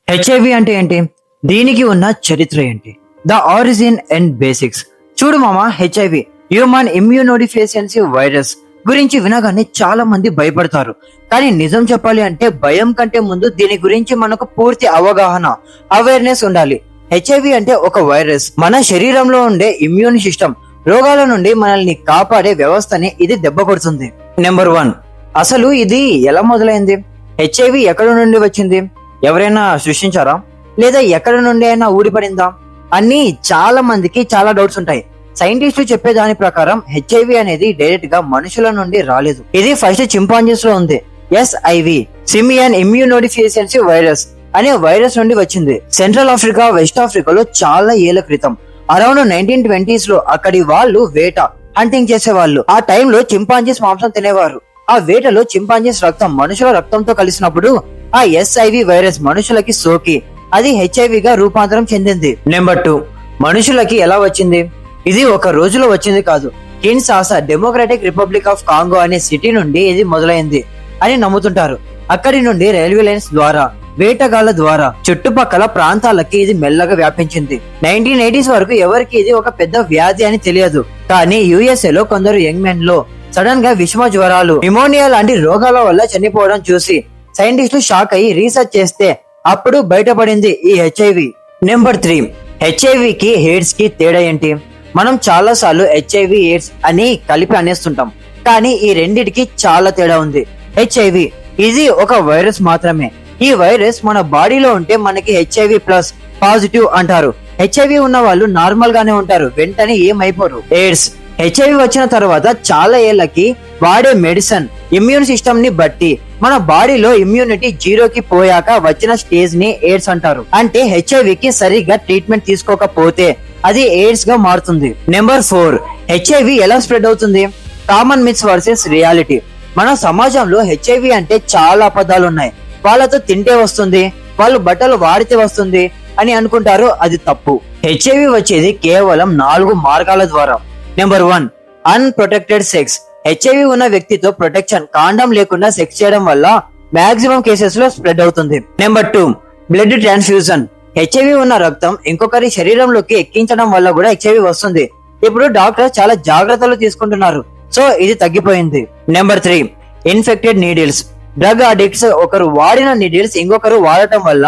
HIV అంటే ఏంటి? దీనికి ఉన్న చరిత్ర ఏంటి? The origin and basics. చూడు మామ, హెచ్ఐవి హ్యూమన్ ఇమ్యూనోడిఫిషియన్సీ వైరస్ గురించి వినగానే చాలా మంది భయపడతారు. కానీ నిజం చెప్పాలి అంటే భయం కంటే ముందు దీని గురించి మనకు పూర్తి అవగాహన, అవేర్నెస్ ఉండాలి. హెచ్ఐవి అంటే ఒక వైరస్. మన శరీరంలో ఉండే ఇమ్యూన్ సిస్టమ్, రోగాల నుండి మనల్ని కాపాడే వ్యవస్థని ఇది దెబ్బ కొడుతుంది. నెంబర్ 1, అసలు ఇది ఎలా మొదలైంది? హెచ్ఐవి ఎక్కడ నుండి వచ్చింది? ఎవరైనా సృష్టించారా, లేదా ఎక్కడ నుండి అయినా ఊడిపడిందా అన్ని చాలా మందికి చాలా డౌట్స్ ఉంటాయి. సైంటిస్టులు చెప్పే దాని ప్రకారం హెచ్ఐవి అనేది డైరెక్ట్ గా మనుషుల నుండి రాలేదు. ఇది ఫస్ట్ చింపాంజీస్ లో ఉంది. ఎస్ఐవి, సిమియన్ ఇమ్యూనోడిఫిషియన్సీ వైరస్ అనే వైరస్ నుండి వచ్చింది. సెంట్రల్ ఆఫ్రికా, వెస్ట్ ఆఫ్రికాలో చాలా ఏళ్ల క్రితం, అరౌండ్ 1920s లో అక్కడి వాళ్ళు వేట, హంటింగ్ చేసేవాళ్ళు. ఆ టైంలో చింపాంజీస్ మాంసం తినేవారు. ఆ వేటలో చింపాంజీస్ రక్తం మనుషుల రక్తంతో కలిసినప్పుడు ఆ ఎస్ఐవి వైరస్ మనుషులకి సోకి అది హెచ్ఐవిగా రూపాంతరం చెందింది. నెంబర్ 2, మనుషులకి ఎలా వచ్చింది? ఇది ఒక రోజులో వచ్చింది కాదు. కిన్షాసా, డెమోక్రాటిక్ రిపబ్లిక్ ఆఫ్ కాంగో అనే సిటీ నుండి ఇది మొదలైంది అని నమ్ముతుంటారు. అక్కడి నుండి రైల్వే లైన్స్ ద్వారా, వేటగాళ్ల ద్వారా చుట్టుపక్కల ప్రాంతాలకి ఇది మెల్లగా వ్యాపించింది. 1980s వరకు ఎవరికి ఇది ఒక పెద్ద వ్యాధి అని తెలియదు. కానీ యుఎస్ఏ లో కొందరు యంగ్ మెన్ లో సడన్ గా విషమ జ్వరాలు, నిమోనియా లాంటి రోగాల వల్ల చనిపోవడం చూసి సైంటిస్టులు షాక్ అయ్యి రీసెర్చ్ చేస్తే అప్పుడు బయటపడింది ఈ హెచ్ఐవి. నెంబర్ 3, హెచ్ఐవికి ఎయిడ్స్ కి తేడా ఏంటి? మనం చాలా సార్లు హెచ్ఐవి ఎయిడ్స్ అని కలిపి అనేస్తుంటాం, కానీ ఈ రెండిటికి చాలా తేడా ఉంది. హెచ్ఐవి ఇది ఒక వైరస్ మాత్రమే. ఈ వైరస్ మన బాడీలో ఉంటే మనకి హెచ్ఐవి ప్లస్ పాజిటివ్ అంటారు. హెచ్ఐవి ఉన్న వాళ్ళు నార్మల్ గానే ఉంటారు, వెంటనే ఏమైపోరు. ఎయిడ్స్, హెచ్ఐవి వచ్చిన తర్వాత చాలా ఏళ్లకి వాడే మెడిసిన్, ఇమ్యూన్ సిస్టమ్ ని బట్టి మన బాడీలో ఇమ్యూనిటీ జీరోకి పోయాక వచ్చిన స్టేజ్ ని ఎయిడ్స్ అంటారు. అంటే హెచ్ఐవికి సరిగ్గా ట్రీట్మెంట్ తీసుకోకపోతే అది ఎయిడ్స్ గా మారుతుంది. నెంబర్ 4, హెచ్ఐవి ఎలా స్ప్రెడ్ అవుతుంది? Common myths versus reality. మన సమాజంలో హెచ్ఐవి అంటే చాలా అబద్ధాలు ఉన్నాయి. వాళ్ళతో తింటే వస్తుంది, వాళ్ళు బట్టలు వాడితే వస్తుంది అని అనుకుంటారు. అది తప్పు. హెచ్ఐవి వచ్చేది కేవలం 4 మార్గాల ద్వారా. Number 1, unprotected sex. హెచ్ఐవి ఉన్న వ్యక్తితో ప్రొటెక్షన్, కాండం లేకుండా సెక్స్ చేయడం వల్ల మాక్సిమం కేసెస్ లో స్ప్రెడ్ అవుతుంది. Number 2, blood transfusion. హెచ్ఐవి ఉన్న రక్తం ఇంకొకరి శరీరంలోకి ఎక్కించడం వల్ల కూడా హెచ్ఐవి వస్తుంది. ఇప్పుడు డాక్టర్ చాలా జాగ్రత్తలు తీసుకుంటున్నారు, సో ఇది తగ్గిపోయింది. Number 3, infected needles. Drug addicts ఒకరు వాడిన నీడిల్స్ ఇంకొకరు వాడటం వల్ల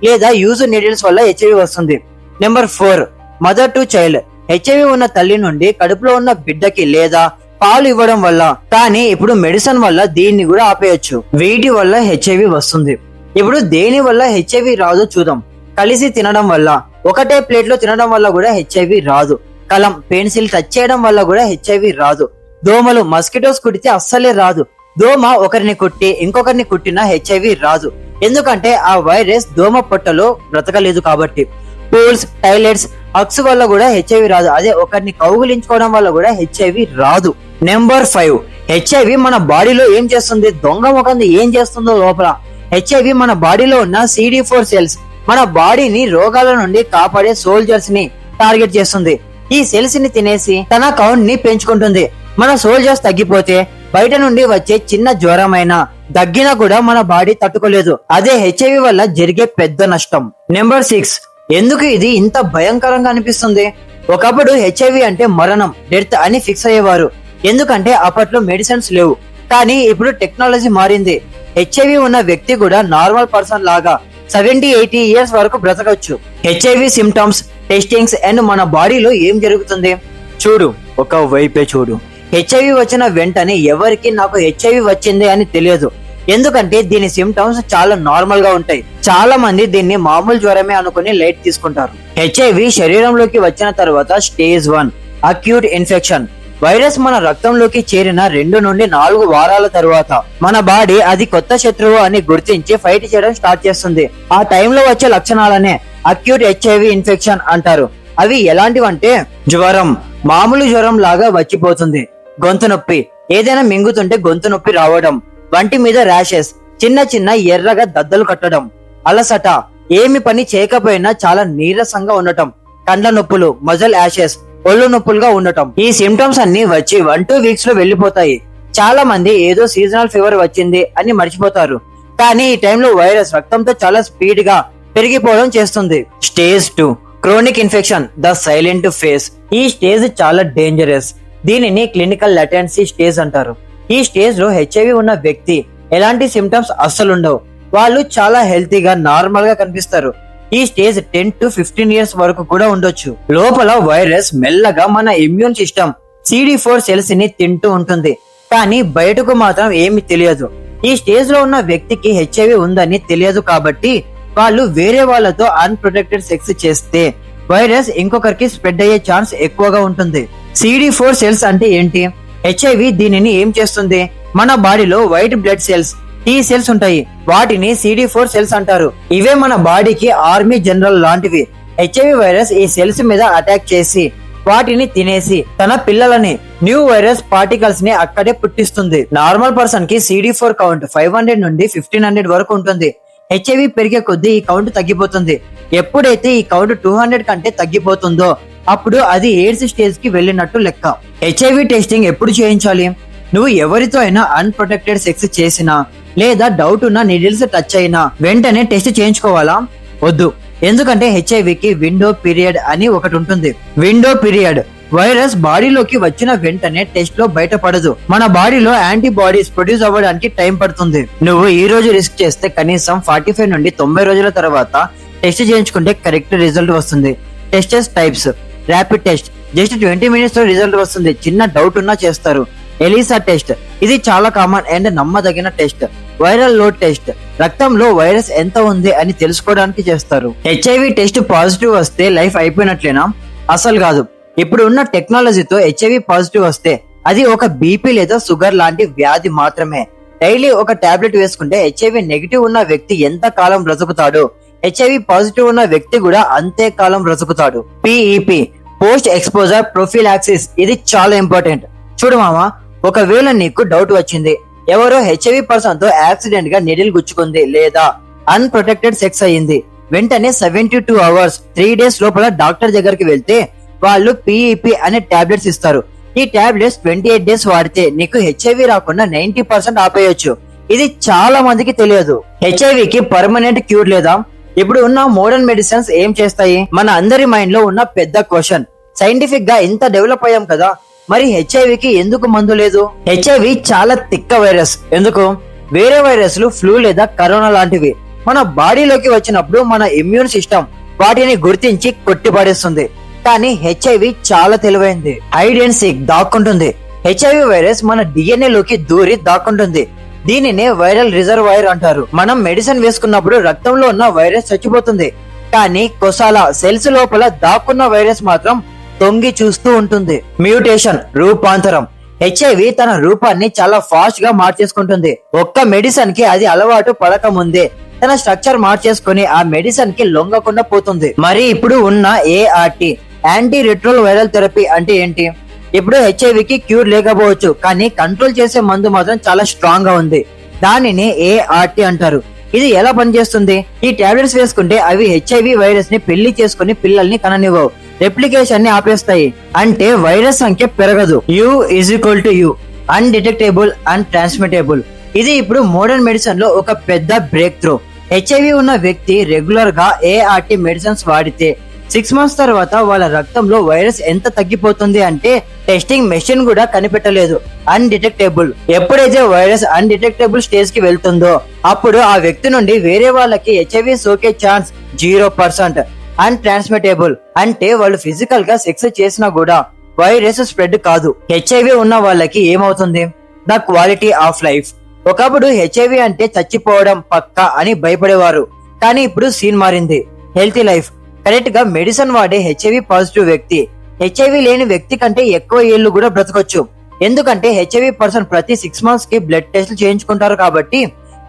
లేదా యూజ్ నీడిల్స్ వల్ల హెచ్ఐవి వస్తుంది. Number 4, mother to child. HIV ఉన్న తల్లి నుండి కడుపులో ఉన్న బిడ్డకి లేదా పాలు ఇవ్వడం వల్ల. కానీ ఇప్పుడు మెడిసిన్ వల్ల దీన్ని కూడా ఆపేయచ్చు. వీటి వల్ల హెచ్ఐవి వస్తుంది. ఇప్పుడు దేని వల్ల హెచ్ఐవి రాదో చూద్దాం. కలిసి తినడం వల్ల, ఒకటే ప్లేట్ లో తినడం వల్ల కూడా హెచ్ఐవి రాదు. కలం, పెన్సిల్ టచ్ చేయడం వల్ల కూడా హెచ్ఐవి రాదు. దోమలు, మస్కిటోస్ కుడితే అస్సలే రాదు. దోమ ఒకరిని కుట్టి ఇంకొకరిని కుట్టినా హెచ్ఐవి రాదు, ఎందుకంటే ఆ వైరస్ దోమ పొట్టలో బ్రతకలేదు కాబట్టి. పూల్స్, టాయిలెట్స్, హగ్స్ వల్ల కూడా హెచ్ఐవి రాదు. అదే ఒకరిని కౌగులించుకోవడం వల్ల కూడా హెచ్ఐవి రాదు. నెంబర్ 5, హెచ్ఐవి మన బాడీలో ఏం చేస్తుంది? దొంగ ముఖంది ఏం చేస్తుందో లోపల. హెచ్ఐవి మన బాడీలో ఉన్న CD4 సెల్స్, మన బాడీని రోగాల నుండి కాపాడే సోల్జర్స్ ని టార్గెట్ చేస్తుంది. ఈ సెల్స్ ని తినేసి తన కౌంట్ ని పెంచుకుంటుంది. మన సోల్జర్స్ తగ్గిపోతే బయట నుండి వచ్చే చిన్న జ్వరమైనా, దగ్గినా కూడా మన బాడీ తట్టుకోలేదు. అదే హెచ్ఐవి వల్ల జరిగే పెద్ద నష్టం. నెంబర్ 6, ఎందుకు ఇది ఇంత భయంకరంగా అనిపిస్తుంది? ఒకప్పుడు హెచ్ఐవి అంటే మరణం, డెత్ అని ఫిక్స్ అయ్యేవారు, ఎందుకంటే అప్పట్లో మెడిసిన్స్ లేవు. కానీ ఇప్పుడు టెక్నాలజీ మారింది. హెచ్ఐవి ఉన్న వ్యక్తి కూడా నార్మల్ పర్సన్ లాగా 70-80 ఇయర్స్ వరకు బ్రతకచ్చు. హెచ్ఐవి సిమ్టమ్స్, టెస్టింగ్స్ అండ్ మన బాడీలో ఏం జరుగుతుంది చూడు. ఒక వైపే చూడు. హెచ్ఐవి వచ్చిన వెంటనే ఎవరికి నాకు హెచ్ఐవి వచ్చింది అని తెలియదు, ఎందుకంటే దీని సిమ్టమ్స్ చాలా నార్మల్ గా ఉంటాయి. చాలా మంది దీన్ని మామూలు జ్వరమే అనుకుని లైట్ తీసుకుంటారు. హెచ్ఐవి శరీరంలోకి వచ్చిన తర్వాత స్టేజ్ 1, అక్యూట్ ఇన్ఫెక్షన్. వైరస్ మన రక్తంలోకి చేరిన 2 నుండి 4 వారాల తరువాత మన బాడీ అది కొత్త శత్రువు అని గుర్తించి ఫైట్ చేయడం స్టార్ట్ చేస్తుంది. ఆ టైంలో వచ్చే లక్షణాలనే అక్యూట్ హెచ్ఐవి ఇన్ఫెక్షన్ అంటారు. అవి ఎలాంటివంటే జ్వరం, మామూలు జ్వరం లాగా వచ్చిపోతుంది. గొంతు నొప్పి, ఏదైనా మింగుతుంటే గొంతు నొప్పి రావడం. వంటి మీద ర్యాషెస్, చిన్న చిన్న ఎర్రగా దద్దలు కట్టడం. అలసట, ఏమి పని చేయకపోయినా చాలా నీరసంగా ఉండటం. కండ్ల నొప్పులు, మజల్ యాషెస్, ఒళ్ళు నొప్పులుగా ఉండటం. ఈ సిమ్టమ్స్ అన్ని వచ్చి 1-2 వీక్స్ లో వెళ్లిపోతాయి. చాలా మంది ఏదో సీజనల్ ఫీవర్ వచ్చింది అని మర్చిపోతారు. కానీ ఈ టైంలో వైరస్ రక్తంతో చాలా స్పీడ్ గా పెరిగిపోవడం చేస్తుంది. Stage 2 chronic infection, the silent phase. ఈ స్టేజ్ చాలా డేంజరస్. దీనిని క్లినికల్ లాటెన్సీ స్టేజ్ అంటారు. ఈ స్టేజ్ లో హెచ్ఐవి ఉన్న వ్యక్తి ఎలాంటి సిమ్టమ్స్ అస్సలు ఉండవు. వాళ్ళు చాలా హెల్తీగా నార్మల్ గా కనిపిస్తారు. ఈ స్టేజ్ 10 to 15 ఇయర్స్ వరకు కూడా ఉండొచ్చు. లోపల వైరస్ మెల్లగా మన ఇమ్యూన్ సిస్టమ్ CD4 సెల్స్ ని తింటూ ఉంటుంది, కానీ బయటకు మాత్రం ఏమి తెలియదు. ఈ స్టేజ్ లో ఉన్న వ్యక్తికి హెచ్ఐవి ఉందని తెలియదు కాబట్టి వాళ్ళు వేరే వాళ్ళతో అన్ప్రొటెక్టెడ్ సెక్స్ చేస్తే వైరస్ ఇంకొకరికి స్ప్రెడ్ అయ్యే ఛాన్స్ ఎక్కువగా ఉంటుంది. CD4 సెల్స్ అంటే ఏంటి? హెచ్ఐవి దీనిని ఏం చేస్తుంది? మన బాడీలో white blood cells, T cells ఉంటాయి. వాటిని CD4 సెల్స్ అంటారు. ఇవే మన బాడీకి ఆర్మీ జనరల్ లాంటివి. హెచ్ఐవి వైరస్ ఈ సెల్స్ మీద అటాక్ చేసి వాటిని తినేసి తన పిల్లలని, న్యూ వైరస్ పార్టికల్స్ ని అక్కడే పుట్టిస్తుంది. నార్మల్ పర్సన్ కి CD4 కౌంట్ 500 నుండి 1500 వరకు ఉంటుంది. హెచ్ఐవి పెరిగే కొద్దీ ఈ కౌంట్ తగ్గిపోతుంది. ఎప్పుడైతే ఈ కౌంట్ 200 కంటే తగ్గిపోతుందో అప్పుడు అది ఎయిడ్స్ స్టేజ్ కి వెళ్ళినట్టు లెక్క. హెచ్ఐవి టెస్టింగ్ ఎప్పుడు చేయించాలి? నువ్వు ఎవరితో అయినా అన్ప్రొటెక్టెడ్ సెక్స్ చేసినా లేదా డౌట్ ఉన్న నీడిల్స్ టచ్ అయినా వెంటనే టెస్ట్ చేయించుకోవాలా? వద్దు. ఎందుకంటే హెచ్ఐవికి విండో పీరియడ్ అని ఒకటి ఉంటుంది. విండో పీరియడ్ వైరస్ బాడీలోకి వచ్చిన వెంటనే టెస్ట్ లో బయటపడదు. మన బాడీలో యాంటీబాడీస్ ప్రొడ్యూస్ అవ్వడానికి టైం పడుతుంది. నువ్వు ఈ రోజు రిస్క్ చేస్తే కనీసం 45 నుండి 90 రోజుల తర్వాత టెస్ట్ చేయించుకుంటే కరెక్ట్ రిజల్ట్ వస్తుంది. Tests types: rapid test, just 20 minutes లో రిజల్ట్ వస్తుంది. చిన్న డౌట్ ఉన్నా చేస్తారు. ఎలిసా టెస్ట్, ఇది చాలా కామన్ అండ్ నమ్మదగిన టెస్ట్. వైరల్ లోడ్ టెస్ట్, రక్తంలో వైరస్ ఎంత ఉంది అని తెలుసుకోవడానికి చేస్తారు. హెచ్ఐవి టెస్ట్ పాజిటివ్ వస్తే లైఫ్ అయిపోయినట్లేనా? అసలు కాదు. ఇప్పుడు ఉన్న టెక్నాలజీతో హెచ్ఐవి పాజిటివ్ వస్తే అది ఒక బీపీ లేదా షుగర్ లాంటి వ్యాధి మాత్రమే. డైలీ ఒక టాబ్లెట్ వేసుకుంటే హెచ్ఐవి నెగిటివ్ ఉన్న వ్యక్తి ఎంత కాలం బ్రతుకుతాడో హెచ్ఐవి పాజిటివ్ ఉన్న వ్యక్తి కూడా అంతే కాలం బ్రతుకుతాడు. పిఈపి, పోస్ట్ ఎక్స్పోజర్ ప్రొఫిలాక్సిస్, ఇది చాలా ఇంపార్టెంట్. చూడు మామ, ఒకవేళ నీకు డౌట్ వచ్చింది, ఎవరో హెచ్ఐవి పర్సన్ తో యాక్సిడెంట్ గా నిడిల్ గుచ్చుకుంది లేదా అన్ప్రొటెక్టెడ్ సెక్స్ అయ్యింది, వెంటనే 72 hours 3 days లోపల డాక్టర్ దగ్గరికి వెళ్తే వాళ్ళు పిఈపి అనే టాబ్లెట్స్ ఇస్తారు. ఈ టాబ్లెట్స్ 28 days వాడితే నీకు హెచ్ఐవి రాకుండా 90% ఆపేయొచ్చు. ఇది చాలా మందికి తెలియదు. హెచ్ఐవికి పర్మనెంట్ క్యూర్ లేదా? ఇప్పుడు ఉన్న మోడర్న్ మెడిసిన్స్ ఏం చేస్తాయి? మన అందరి మైండ్ లో ఉన్న పెద్ద క్వశ్చన్. సైంటిఫిక్ గా ఇంత డెవలప్ అయ్యాం కదా, మరి హెచ్ఐవికి ఎందుకు మందు లేదు? హెచ్ఐవి చాలా తిక్క వైరస్. ఎందుకు? వేరే వైరస్లు ఫ్లూ లేదా కరోనా లాంటివి మన బాడీలోకి వచ్చినప్పుడు మన ఇమ్యూన్ సిస్టమ్ వాటిని గుర్తించి కొట్టిపడేస్తుంది. కానీ హెచ్ఐవి చాలా తెలివైంది. హైడ్ అండ్ సీక్, దాక్కుంటుంది. హెచ్ఐవి వైరస్ మన డిఎన్ఏ లోకి దూరి దాక్కుంటుంది. దీనినే వైరల్ రిజర్వాయర్ అంటారు. మనం మెడిసిన్ వేసుకున్నప్పుడు రక్తంలో ఉన్న వైరస్ చచ్చిపోతుంది, కానీ కొసాల సెల్స్ లోపల దాక్కున్న వైరస్ మాత్రం తొంగి చూస్తూ ఉంటుంది. మ్యూటేషన్, రూపాంతరం. హెచ్ఐవి తన రూపాన్ని చాలా ఫాస్ట్ గా మార్చేసుకుంటుంది. ఒక్క మెడిసిన్ కి అది అలవాటు పడక ముందే తన స్ట్రక్చర్ మార్చేసుకుని ఆ మెడిసిన్ కి లొంగకుండా పోతుంది. మరి ఇప్పుడు ఉన్న ఏఆర్టీ, యాంటీ రెట్రోల్ వైరల్ థెరపీ అంటే ఏంటి? ఇప్పుడు హెచ్ఐవికి క్యూర్ లేకపోవచ్చు, కానీ కంట్రోల్ చేసే మందు మాత్రం చాలా స్ట్రాంగ్ గా ఉంది. దానిని ఏఆర్టీ అంటారు. ఇది ఎలా పనిచేస్తుంది? ఈ టాబ్లెట్స్ వేసుకుంటే అవి హెచ్ఐవి వైరస్ ని పెళ్లి చేసుకుని పిల్లల్ని కననివ్వవు, రెప్లికేషన్ ని ఆపేస్తాయి. అంటే వైరస్ సంఖ్య పెరగదు. U=U, undetectable and transmittable. ఇది ఇప్పుడు మోడర్న్ మెడిసిన్ లో ఒక పెద్ద బ్రేక్ త్రూ. హెచ్ఐవి ఉన్న వ్యక్తి రెగ్యులర్ గా ఏఆర్టీ మెడిసిన్స్ వాడితే 6 months తర్వాత వాళ్ళ రక్తంలో వైరస్ ఎంత తగ్గిపోతుంది అంటే టెస్టింగ్ మెషిన్ కూడా కనిపెట్టలేదు. అన్డిటెక్టబుల్. ఎప్పుడైతే వైరస్ అన్డిటెక్టబుల్ స్టేజ్ కి వెళ్తుందో అప్పుడు ఆ వ్యక్తి నుండి వేరే వాళ్ళకి హెచ్ఐవి సోకే ఛాన్స్ 0%. అన్ ట్రాన్స్మిటబుల్ అంటే వాళ్ళు ఫిజికల్ గా సెక్స్ చేసినా కూడా వైరస్ స్ప్రెడ్ కాదు. హెచ్ఐవి ఉన్న వాళ్ళకి ఏమవుతుంది? The quality of life. ఒకప్పుడు హెచ్ఐవి అంటే చచ్చిపోవడం పక్కా అని భయపడేవారు, కానీ ఇప్పుడు సీన్ మారింది. Healthy life. కరెక్ట్ గా మెడిసిన్ వాడే హెచ్ఐవి పాజిటివ్ వ్యక్తి హెచ్ఐవి లేని వ్యక్తి కంటే ఎక్కువ ఏళ్లు కూడా బ్రతకొచ్చు. ఎందుకంటే హెచ్ఐవి పర్సన్ ప్రతి 6 months కి బ్లడ్ టెస్ట్లు చేయించుకుంటారు కాబట్టి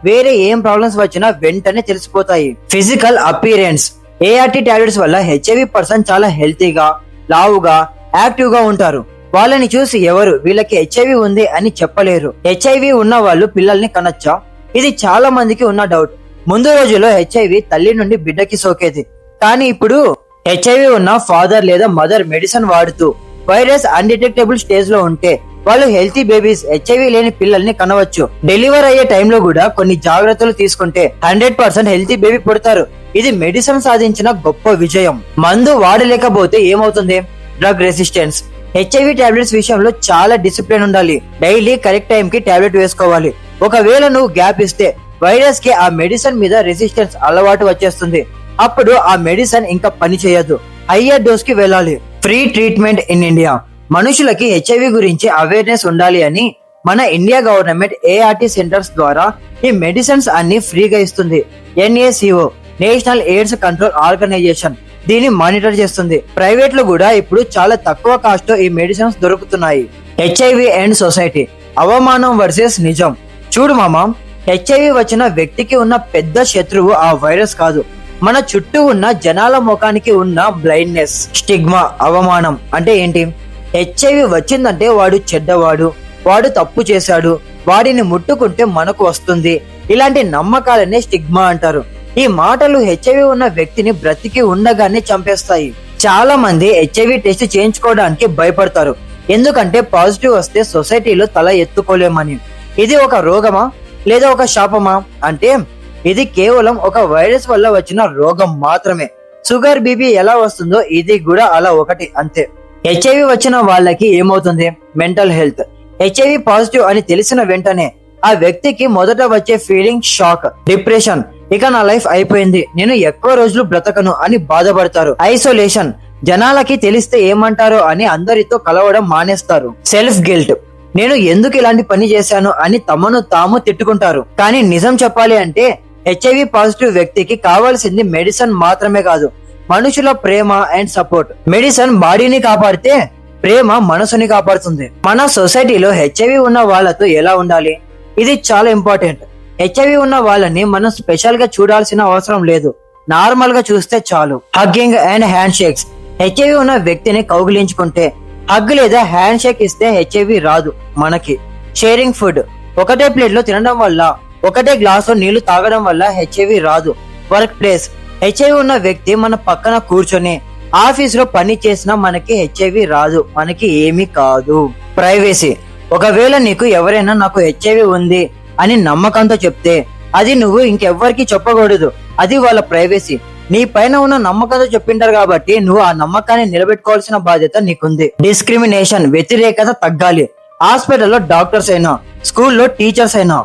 వేరే ఏం ప్రాబ్లమ్స్ వచ్చినా వెంటనే తెలిసిపోతాయి. Physical appearance. ఏఆర్టీ టాబ్లెట్స్ వల్ల హెచ్ఐవి పర్సన్ చాలా హెల్తీగా, లావుగా, యాక్టివ్ గా ఉంటారు. వాళ్ళని చూసి ఎవరు వీళ్ళకి హెచ్ఐవి ఉంది అని చెప్పలేరు. హెచ్ఐవి ఉన్న వాళ్ళు పిల్లల్ని కనొచ్చా? ఇది చాలా మందికి ఉన్న డౌట్. ముందు రోజుల్లో హెచ్ఐవి తల్లి నుండి బిడ్డకి సోకేది, కానీ ఇప్పుడు హెచ్ఐవి ఉన్న ఫాదర్ లేదా మదర్ మెడిసిన్ వాడుతూ వైరస్ అన్డిటెక్టబుల్ స్టేజ్ లో ఉంటే వాళ్ళు హెల్తీ బేబీస్, హెచ్ఐవి లేని పిల్లల్ని కనవచ్చు. డెలివర్ అయ్యే టైంలో కూడా కొన్ని జాగ్రత్తలు తీసుకుంటే 100% హెల్తీ బేబీ పుడతారు. ఇది మెడిసిన్ సాధించిన గొప్ప విజయం. మందు వాడలేకపోతే ఏమవుతుంది? Drug resistance. హెచ్ఐవి టాబ్లెట్స్ విషయంలో చాలా డిసిప్లిన్ ఉండాలి. డైలీ కరెక్ట్ టైం కి టాబ్లెట్ వేసుకోవాలి. ఒకవేళ నువ్వు గ్యాప్ ఇస్తే వైరస్ కి ఆ మెడిసిన్ మీద రెసిస్టెన్స్ అలవాటు వచ్చేస్తుంది. అప్పుడు ఆ మెడిసిన్ ఇంకా పని చేయదు. హయ్యర్ డోస్ కి వెళ్ళాలి. Free treatment in India. మనుషులకి హెచ్ఐవి గురించి అవేర్నెస్ ఉండాలి అని మన ఇండియా గవర్నమెంట్ ఏఆర్టీ సెంటర్స్ ద్వారా ఈ మెడిసిన్స్ అన్ని ఫ్రీగా ఇస్తుంది. NACO national AIDS control organization దీన్ని మానిటర్ చేస్తుంది. ప్రైవేట్ లో కూడా ఇప్పుడు చాలా తక్కువ కాస్ట్ తో ఈ మెడిసిన్స్ దొరుకుతున్నాయి. HIV and society. అవమానం వర్సెస్ నిజం. చూడు మామ, హెచ్ఐవి వచ్చిన వ్యక్తికి ఉన్న పెద్ద శత్రువు ఆ వైరస్ కాదు, మన చుట్టూ ఉన్న జనాల ముఖానికి ఉన్న బ్లైండ్నెస్. స్టిగ్మా, అవమానం అంటే ఏంటి? హెచ్ఐవి వచ్చిందంటే వాడు చెడ్డవాడు, వాడు తప్పు చేశాడు, వాడిని ముట్టుకుంటే మనకు వస్తుంది, ఇలాంటి నమ్మకాలనే స్టిగ్మా అంటారు. ఈ మాటలు హెచ్ఐవి ఉన్న వ్యక్తిని బ్రతికి ఉండగానే చంపేస్తాయి. చాలా మంది హెచ్ఐవి టెస్ట్ చేయించుకోవడానికి భయపడతారు, ఎందుకంటే పాజిటివ్ వస్తే సొసైటీలో తల ఎత్తుకోలేమని. ఇది ఒక రోగమా లేదా ఒక శాపమా అంటే ఇది కేవలం ఒక వైరస్ వల్ల వచ్చిన రోగం మాత్రమే. షుగర్, బీపీ ఎలా వస్తుందో ఇది కూడా అలా ఒకటి, అంతే. హెచ్ఐవి వచ్చిన వాళ్ళకి ఏమవుతుంది? Mental health. హెచ్ఐవి పాజిటివ్ అని తెలిసిన వెంటనే ఆ వ్యక్తికి మొదట వచ్చే ఫీలింగ్ షాక్, డిప్రెషన్. ఇక నా లైఫ్ అయిపోయింది, నేను ఎక్కువ రోజులు బ్రతకను అని బాధపడతారు. ఐసోలేషన్. జనాలకి తెలిస్తే ఏమంటారో అని అందరితో కలవడం మానేస్తారు. Self guilt. నేను ఎందుకు ఇలాంటి పని చేశాను అని తమను తాము తిట్టుకుంటారు. కానీ నిజం చెప్పాలి అంటే హెచ్ఐవి పాజిటివ్ వ్యక్తికి కావాల్సింది మెడిసిన్ మాత్రమే కాదు, మనుషుల ప్రేమ అండ్ సపోర్ట్. మెడిసిన్ బాడీని కాపాడితే ప్రేమ మనసుని కాపాడుతుంది. మన సొసైటీలో హెచ్ఐవి ఉన్న వాళ్ళతో ఎలా ఉండాలి? ఇది చాలా ఇంపార్టెంట్. హెచ్ఐవి ఉన్న వాళ్ళని మనం స్పెషల్ గా చూడాల్సిన అవసరం లేదు, నార్మల్ గా చూస్తే చాలు. Hugging and hand shakes. HIV ఉన్న వ్యక్తిని కౌగిలించుకుంటే, హగ్ లేదా హ్యాండ్ షేక్ ఇస్తే హెచ్ఐవి రాదు మనకి. Sharing food. ఒకటే ప్లేట్ లో తినడం వల్ల, ఒకటే గ్లాసు నీళ్లు తాగడం వల్ల హెచ్ఐవి రాదు. Work place. హెచ్ఐవి ఉన్న వ్యక్తి మన పక్కన కూర్చొని ఆఫీస్ లో పని చేసినా మనకి హెచ్ఐవి రాదు, మనకి ఏమీ కాదు. ప్రైవసీ. ఒకవేళ నీకు ఎవరైనా నాకు హెచ్ఐవి ఉంది అని నమ్మకంతో చెప్తే అది నువ్వు ఇంకెవ్వరికి చెప్పకూడదు, అది వాళ్ళ ప్రైవసీ. నీ పైన ఉన్న నమ్మకంతో చెప్పింటారు కాబట్టి నువ్వు ఆ నమ్మకాన్ని నిలబెట్టుకోవాల్సిన బాధ్యత నీకుంది. డిస్క్రిమినేషన్. వ్యతిరేకత తగ్గాలి. హాస్పిటల్లో డాక్టర్స్ అయినా, స్కూల్లో టీచర్స్ అయినా,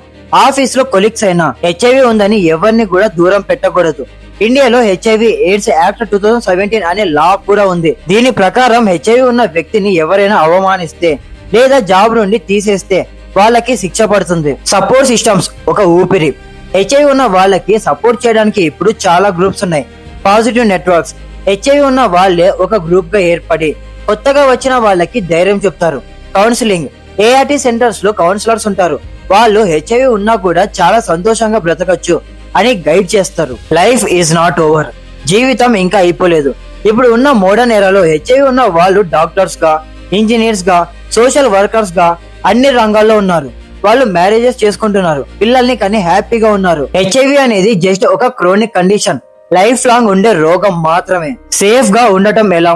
ఆఫీస్ లో కొలీగ్స్ అయినా హెచ్ఐవి ఉందని ఎవరిని కూడా దూరం పెట్టకూడదు. ఇండియాలో హెచ్ఐవి ఎయిడ్స్ యాక్ట్ 2017 అనే లా కూడా ఉంది. దీని ప్రకారం హెచ్ఐవి ఉన్న వ్యక్తిని ఎవరైనా అవమానిస్తే లేదా జాబ్ నుండి తీసేస్తే వాళ్ళకి శిక్ష పడుతుంది. Support systems. ఒక ఊపిరి. హెచ్ఐవి ఉన్న వాళ్ళకి సపోర్ట్ చేయడానికి ఇప్పుడు చాలా గ్రూప్స్ ఉన్నాయి. Positive networks. హెచ్ఐవి ఉన్న వాళ్ళే ఒక గ్రూప్ గా ఏర్పడి కొత్తగా వచ్చిన వాళ్ళకి ధైర్యం చెప్తారు. కౌన్సిలింగ్. ఏఆర్టీ సెంటర్స్ లో కౌన్సిలర్స్ ఉంటారు, వాళ్ళు హెచ్ఐవి ఉన్నా కూడా చాలా సంతోషంగా బ్రతకచ్చు అని గైడ్ చేస్తారు. Life is not over. జీవితం ఇంకా అయిపోలేదు. ఇప్పుడు ఉన్న మోడర్న్ ఎరాలో హెచ్ఐవి ఉన్న వాళ్ళు డాక్టర్స్ గా, ఇంజనీర్స్ గా, సోషల్ వర్కర్స్ గా అన్ని రంగాల్లో ఉన్నారు. వాళ్ళు మ్యారేజెస్ చేసుకుంటున్నారు, పిల్లల్ని కని హ్యాపీగా ఉన్నారు. హెచ్ఐవి అనేది జస్ట్ ఒక క్రోనిక్ కండిషన్, లైఫ్ లాంగ్ ఉండే రోగం మాత్రమే. సేఫ్ గా ఉండటం ఎలా?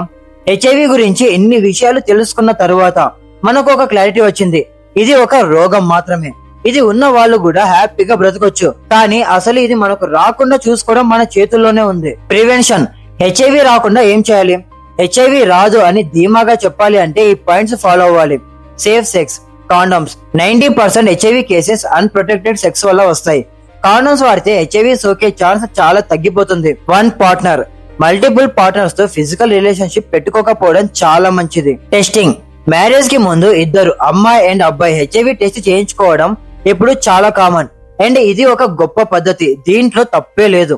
హెచ్ఐవి గురించి ఎన్ని విషయాలు తెలుసుకున్న తరువాత మనకు ఒక క్లారిటీ వచ్చింది, ఇది ఒక రోగం మాత్రమే. ఇది ఉన్న వాళ్ళు కూడా హ్యాపీగా బ్రతకొచ్చు, కానీ అసలు ఇది మనకు రాకుండా చూసుకోవడం మన చేతుల్లోనే ఉంది. ప్రివెన్షన్. హెచ్ఐవి రాకుండా ఏం చేయాలి? హెచ్ఐవి రాదు అని ధీమాగా చెప్పాలి అంటే ఈ పాయింట్స్ ఫాలో అవ్వాలి. Safe sex. Condoms. 90% HIV cases unprotected sex వల్ల వస్తాయి. కాండమ్స్ వాడితే హెచ్ఐవి సోకే ఛాన్స్ చాలా తగ్గిపోతుంది. One partner. మల్టిపుల్ పార్ట్నర్స్ తో ఫిజికల్ రిలేషన్షిప్ పెట్టుకోకపోవడం చాలా మంచిది. టెస్టింగ్. మ్యారేజ్ కి ముందు ఇద్దరు అమ్మాయి అండ్ అబ్బాయి హెచ్ఐవి టెస్ట్ చేయించుకోవడం ఇప్పుడు చాలా కామన్ అండ్ ఇది ఒక గొప్ప పద్ధతి, దీంట్లో తప్పే లేదు.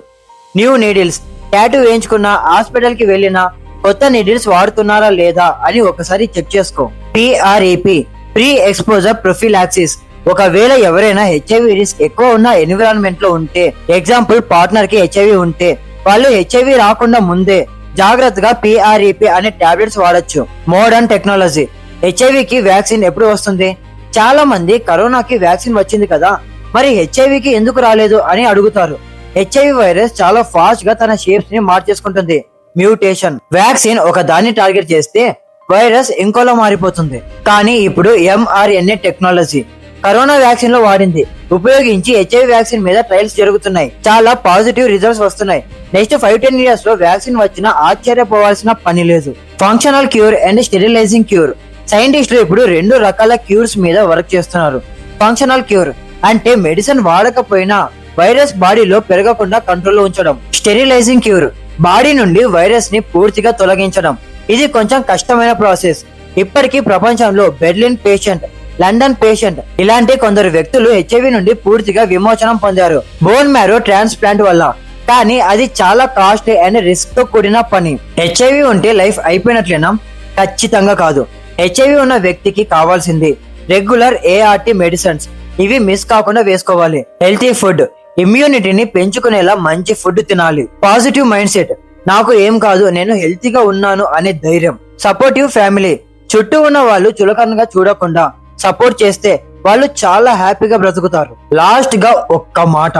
New needles. టాటూ వేయించుకున్నా, హాస్పిటల్ కి వెళ్ళినా కొత్త నీడిల్స్ వాడుతున్నారా లేదా అని ఒకసారి చెక్ చేసుకో. PrEP. Pre exposure prophylaxis. ఒకవేళ ఎవరైనా హెచ్ఐవి రిస్క్ ఎక్కువ ఉన్న ఎన్విరాన్మెంట్ లో ఉంటే, ఎగ్జాంపుల్ పార్ట్నర్ కి హెచ్ఐవి ఉంటే, వాళ్ళు హెచ్ఐవి రాకుండా ముందే జాగ్రత్తగా PrEP అనే టాబ్లెట్స్ వాడొచ్చు. Modern technology. హెచ్ఐవికి వ్యాక్సిన్ ఎప్పుడు వస్తుంది? చాలా మంది కరోనాకి వ్యాక్సిన్ వచ్చింది కదా, మరి హెచ్ఐవికి ఎందుకు రాలేదు అని అడుగుతారు. హెచ్ఐవి వైరస్ చాలా ఫాస్ట్ గా తన షేప్స్ ని మార్చేసుకుంటుంది. మ్యూటేషన్. వ్యాక్సిన్ ఒక దాన్ని టార్గెట్ చేస్తే వైరస్ ఇంకోలా మారిపోతుంది. కానీ ఇప్పుడు mRNA టెక్నాలజీ కరోనా వ్యాక్సిన్ లో వాడింది, ఉపయోగించి హెచ్ఐవి వ్యాక్సిన్ మీద ట్రయల్స్ జరుగుతున్నాయి. చాలా పాజిటివ్ రిజల్ట్స్ వస్తున్నాయి. నెక్స్ట్ 5-10 ఇయర్స్ లో వ్యాక్సిన్ వచ్చినా ఆశ్చర్యపోవాల్సిన పని లేదు. Functional cure and sterilising cure. సైంటిస్టులు ఇప్పుడు 2 రకాల క్యూర్స్ మీద వర్క్ చేస్తున్నారు. ఫంక్షనల్ క్యూర్ అంటే మెడిసిన్ వాడకపోయినా వైరస్ బాడీలో పెరగకుండా కంట్రోల్లో ఉంచడం. స్టెరిలైజింగ్ క్యూర్ బాడీ నుండి వైరస్ ని పూర్తిగా తొలగించడం. ఇది కొంచెం కష్టమైన ప్రాసెస్. ఇప్పటికీ ప్రపంచంలో బెర్లిన్ పేషెంట్, లండన్ పేషెంట్ ఇలాంటి కొందరు వ్యక్తులు హెచ్ఐవి నుండి పూర్తిగా విమోచనం పొందారు బోన్ మ్యారో ట్రాన్స్ప్లాంట్ వల్ల. కానీ అది చాలా కాస్ట్లీ అండ్ రిస్క్ తో కూడిన పని. హెచ్ఐవి ఉంటే లైఫ్ అయిపోయినట్లేనా? ఖచ్చితంగా కాదు. హెచ్ఐవి ఉన్న వ్యక్తికి కావాల్సింది రెగ్యులర్ ఏఆర్టీ మెడిసిన్స్. ఇవి మిస్ కాకుండా వేసుకోవాలి. హెల్తీ ఫుడ్, ఇమ్యూనిటీని పెంచుకునేలా మంచి ఫుడ్ తినాలి. పాజిటివ్ మైండ్ సెట్, నాకు ఏం కాదు నేను హెల్తీగా ఉన్నాను అనే ధైర్యం. సపోర్టివ్ ఫ్యామిలీ, చుట్టూ ఉన్న వాళ్ళు చులకనగా చూడకుండా సపోర్ట్ చేస్తే వాళ్ళు చాలా హ్యాపీగా బ్రతుకుతారు. లాస్ట్ గా ఒక్క మాట,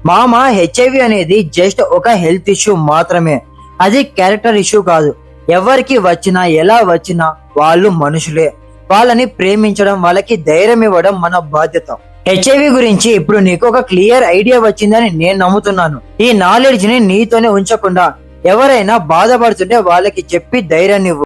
మామ, హెచ్ఐవి అనేది జస్ట్ ఒక హెల్త్ ఇష్యూ మాత్రమే. అది క్యారెక్టర్ ఇష్యూ కాదు. ఎవరికి వచ్చినా ఎలా వచ్చినా వాళ్ళు మనుషులే. వాళ్ళని ప్రేమించడం, వాళ్ళకి ధైర్యం ఇవ్వడం మన బాధ్యత. హెచ్ఐవి గురించి ఇప్పుడు నీకు ఒక క్లియర్ ఐడియా వచ్చిందని నేను నమ్ముతున్నాను. ఈ నాలెడ్జ్ ని నీతోనే ఉంచకుండా ఎవరైనా బాధపడుతుంటే వాళ్ళకి చెప్పి ధైర్యాన్ని ఇవ్వు.